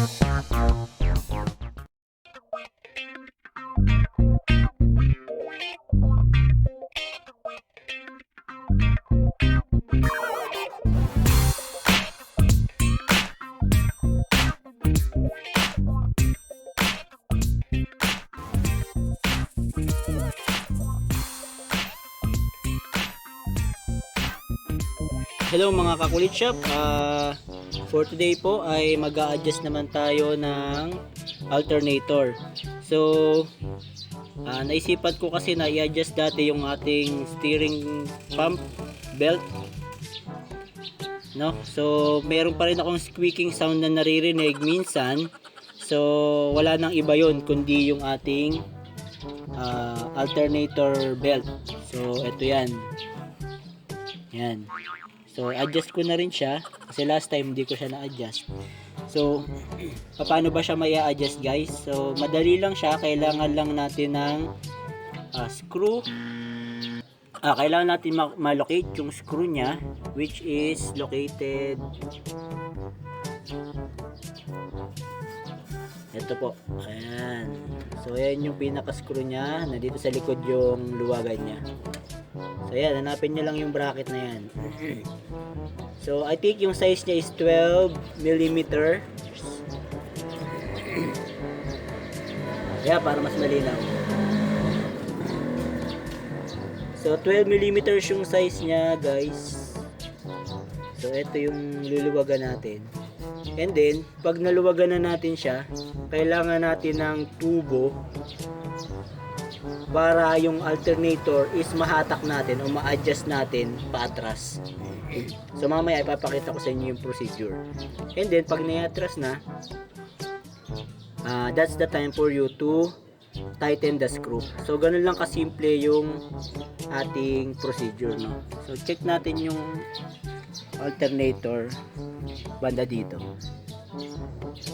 Hello mga kakulit shop, for today po ay mag-a-adjust naman tayo ng alternator. So naisipan ko kasi na i-adjust dati yung ating steering pump belt, no? So meron pa rin akong squeaking sound na naririnig minsan. So wala nang iba yon kundi yung ating alternator belt. So ito yan. So adjust ko na rin siya kasi last time hindi ko siya na-adjust. So paano ba siya mai-adjust, guys? So madali lang siya, kailangan lang natin ng screw. Kailangan natin ma-locate yung screw niya, which is located ito po. Ayan. So ayan yung pinaka-screw niya, nandito sa likod yung luwagan niya. So ayan, hanapin nyo lang yung bracket na yan. So I think yung size niya is 12 mm. Kaya para mas malinaw. So 12 mm yung size niya, guys. So ito yung luluwagan natin. And then pag naluwagan na natin siya, kailangan natin ng tubo para yung alternator is mahatak natin o ma-adjust natin paatras. So mamaya ipapakita ko sa inyo yung procedure. And then pag na-atras na, that's the time for you to tighten the screw. So ganun lang kasimple yung ating procedure, no? So check natin yung alternator banda dito.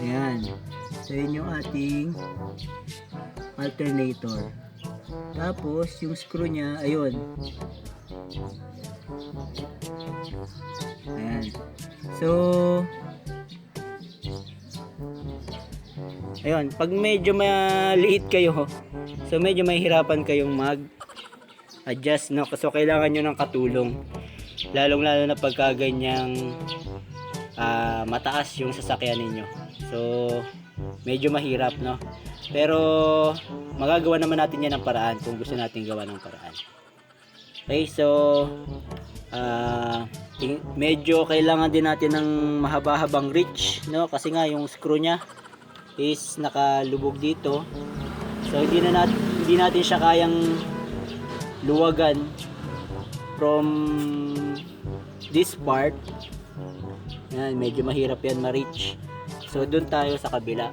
Ayan. So yun yung ating alternator. Tapos yung screw niya, ayun. Ayan. So ayun, pag medyo maliit kayo, so medyo mahihirapan kayong mag-adjust, no? So kailangan nyo ng katulong. Lalong-lalo na pagka ganyang mataas yung sasakyan ninyo. So medyo mahirap, no? Pero magagawa naman natin yan ng paraan kung gusto natin gawa ng paraan. Okay, so medyo kailangan din natin ng mahaba-habang reach, no? Kasi nga yung screw nya is nakalubog dito. So hindi natin siya kayang luwagan from this part. Yan, medyo mahirap yan ma-reach. So doon tayo sa kabila.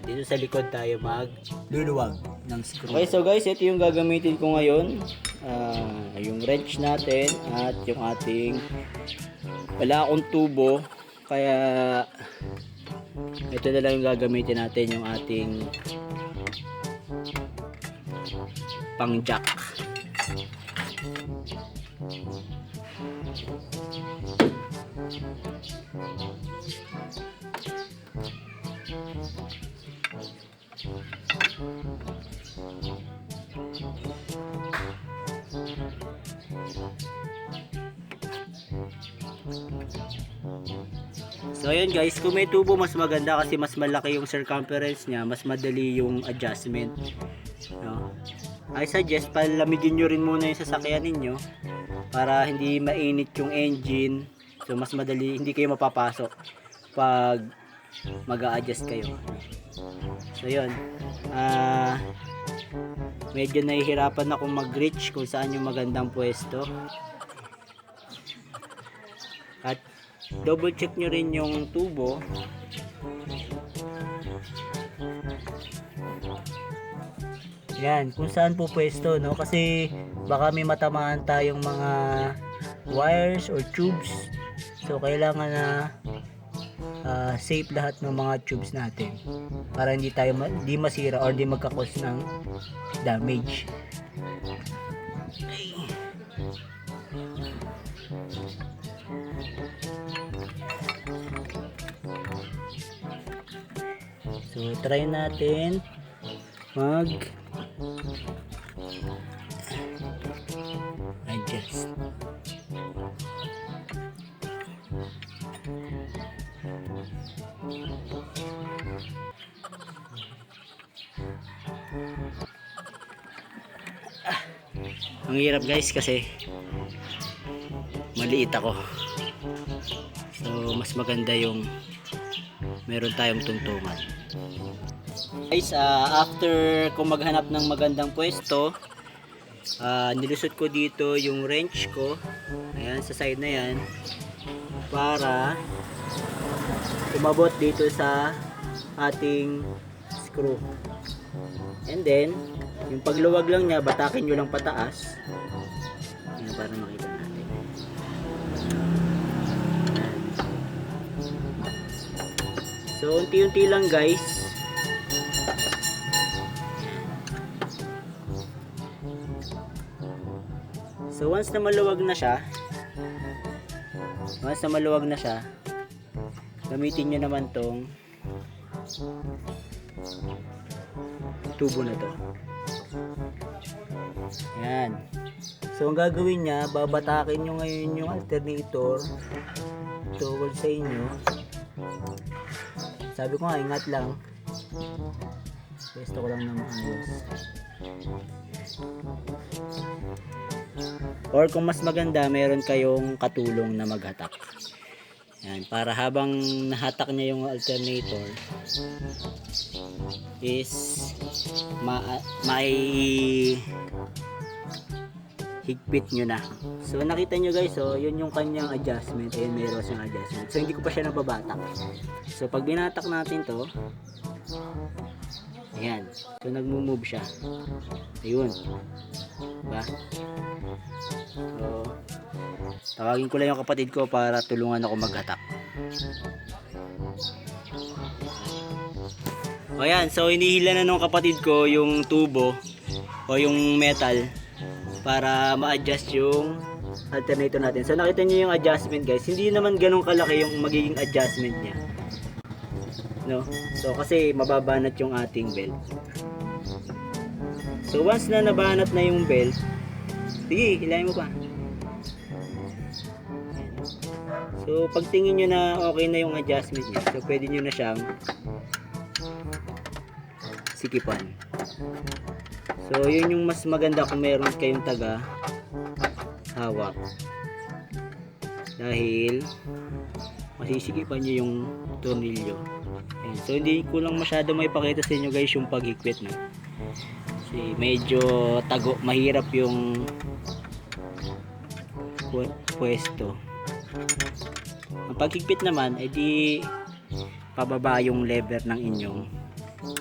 Dito sa likod tayo magluluwag ng screw. Okay, so guys, ito yung gagamitin ko ngayon. Yung wrench natin at yung ating, wala akong tubo, kaya ito na lang yung gagamitin natin, yung ating pang jack. So ayun guys, kung may tubo mas maganda kasi mas malaki yung circumference niya, mas madali yung adjustment, no? I suggest palamigin nyo rin muna yung sasakyan ninyo para hindi mainit yung engine. So mas madali, hindi kayo mapapasok pag mag-a-adjust kayo. So yun, medyo nahihirapan akong mag-reach kung saan yung magandang pwesto. At double check nyo rin yung tubo. Yan, kung saan po pwesto, no? Kasi baka may matamaan tayong mga wires or tubes. So kailangan na safe lahat ng mga tubes natin para hindi masira or hindi magka-cause ng damage. So try natin mag adjust. Ang hirap guys kasi maliit ako. So mas maganda yung meron tayong tungtungan. Guys, after ko maghanap ng magandang pwesto, nilusot ko dito yung wrench ko. Ayan, sa side na yan. Para umabot dito sa ating screw. And then, yung pagluwag lang niya, batakin nyo lang pataas. Ayan, para makita natin. Ayan. So, unti-unti lang guys. So, once na maluwag na siya, gamitin nyo naman tong tubo na to. Ayan. So, ang gagawin niya, babatakin nyo ngayon yung alternator towards sa inyo. Sabi ko nga, ingat lang. Pwesto ko lang na maayos. Or kung mas maganda, meron kayong katulong na maghatak. Yan, para habang nahatak niya yung alternator is higpit nyo na. So nakita nyo guys, so yun yung kanyang adjustment. Ayun, meron siyang adjustment. So hindi ko pa siya nababatak. So pag binatak natin to, ayan, so nagmo-move siya. Ayun, diba? So tawagin ko lang yung kapatid ko para tulungan ako maghatak. O yan, so hinihila na nung kapatid ko yung tubo o yung metal para ma-adjust yung alternator natin. So nakita niyo yung adjustment guys, hindi naman ganun kalaki yung magiging adjustment niya, no? So kasi mababanat yung ating belt. So once na nabanat na yung belt, sige, hilahin mo pa. So pagtingin nyo na okay na yung adjustment niya, so pwede nyo na siyang sikipan. So yun yung mas maganda kung meron kayong taga hawak, dahil masisikipan nyo yung tornilyo. Ayan. So hindi ko lang masyado may pakita sa inyo guys yung paghigpit, no? Kasi medyo tago, mahirap yung pwesto. Ang paghigpit naman ay di pababa yung lever ng inyong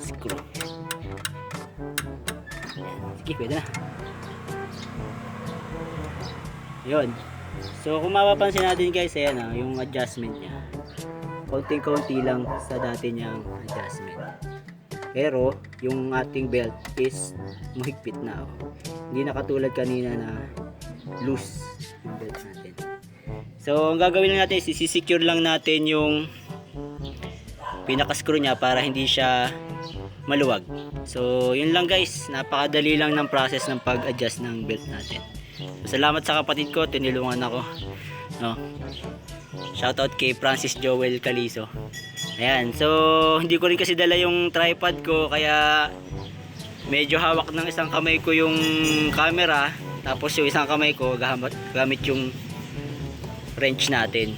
screw. Sige, pwede na. Yun. So kung mapapansin natin guys, ayan yung adjustment niya. Konting-konti lang sa dati niyang adjustment. Pero yung ating belt is mahigpit na. Hindi na katulad kanina na loose yung belt natin. So ang gagawin lang natin is isi-secure lang natin yung pinaka-screw niya para hindi siya maluwag. So yun lang guys, napakadali lang ng process ng pag-adjust ng belt natin. So, salamat sa kapatid ko, tinulungan ako, no? Shoutout kay Francis Joel Calizo. Ayan, so hindi ko rin kasi dala yung tripod ko, kaya medyo hawak ng isang kamay ko yung camera, tapos yung isang kamay ko gamit yung wrench natin.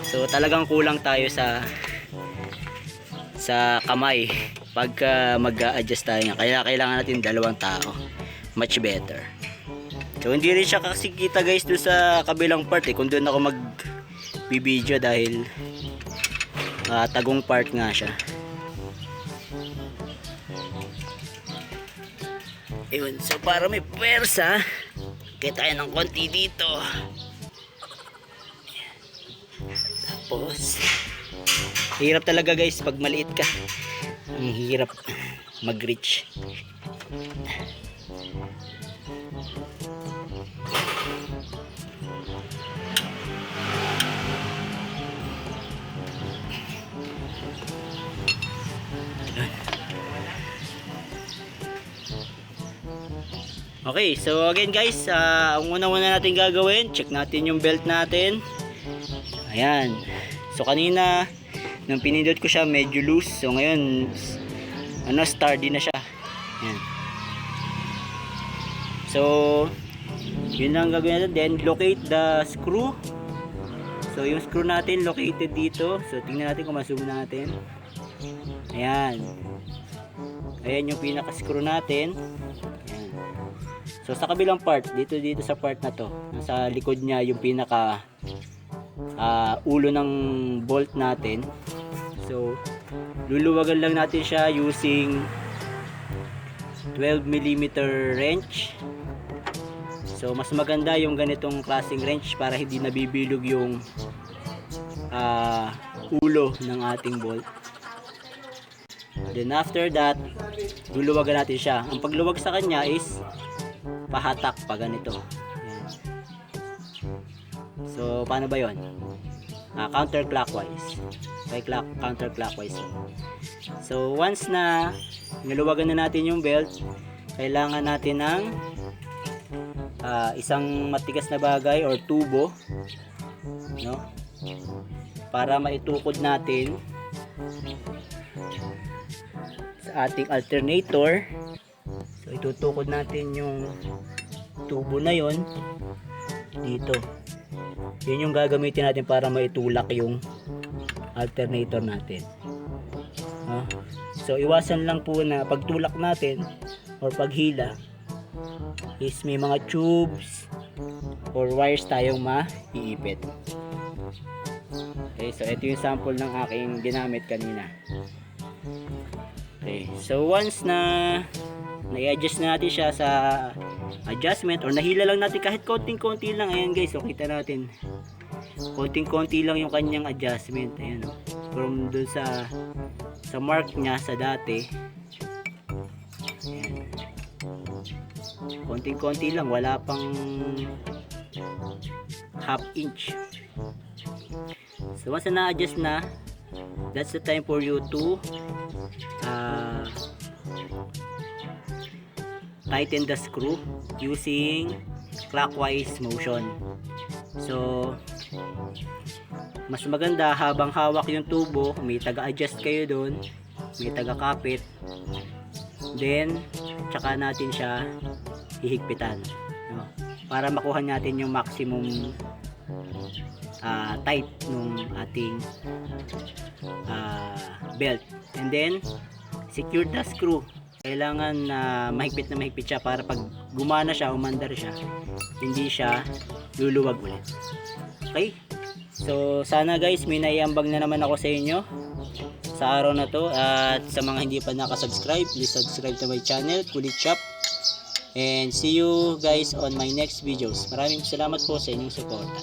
So talagang kulang tayo sa kamay pagka mag-a-adjust tayo niya, kaya kailangan natin dalawang tao, much better. So hindi rin siya kasi kita guys doon sa kabilang part kung doon ako mag-video dahil tagong part nga siya. Ayun, so para may pwersa, kita tayo ng konti dito. Tapos hirap talaga guys pag maliit ka. Ang hirap mag-reach. Okay, so again guys, ang una-una natin gagawin, check natin yung belt natin. Ayan. So kanina nung pinindot ko siya medyo loose. So ngayon sturdy na siya. Ayan. So yun lang gagawin natin. Then locate the screw. So yung screw natin located dito. So tingnan natin kung ma-zoom natin. Ayan. Ayan yung pinaka screw natin. Ayan. So sa kabilang part, dito sa part na to, nasa likod niya yung pinaka ulo ng bolt natin. So luluwagan lang natin siya using 12mm wrench. So mas maganda yung ganitong klaseng wrench para hindi nabibilog yung ulo ng ating bolt. Then after that, luluwagan natin siya. Ang pagluwag sa kanya is pahatak pa ganito. Ayan. So paano ba yon? Counterclockwise. Counterclockwise. So once na niluwagan na natin yung belt, kailangan natin ng isang matigas na bagay or tubo, no? Para maitukod natin sa ating alternator. So itutukod natin yung tubo na yon dito. Yun yung gagamitin natin para maitulak yung alternator natin. So iwasan lang po na pagtulak natin or paghila is may mga tubes or wires tayong maiipit. Okay, so ito yung sample ng aking ginamit kanina. Okay, so once na na-adjust na natin siya sa adjustment or nahila lang natin kahit konting-konti lang, ayan guys, so kita natin konting-konti lang yung kanyang adjustment. Ayan, from dun sa mark niya sa dati. Ayan, konting-konti lang, wala pang half inch. So once na na-adjust na, that's the time for you to tighten the screw using clockwise motion. So mas maganda habang hawak yung tubo, may taga-adjust kayo doon, may taga-kapit, then tsaka natin siya hihigpitan, no? Para makuha natin yung maximum tight nung ating belt. And then secure the screw. Kailangan mahigpit na mahigpit siya para pag gumana siya, umandar siya, hindi siya luluwag ulit. Okay? So sana guys may naiambag na naman ako sa inyo sa araw na to. At sa mga hindi pa nakasubscribe, please subscribe to my channel, Kulit Shop. And see you guys on my next videos. Maraming salamat po sa inyong suporta.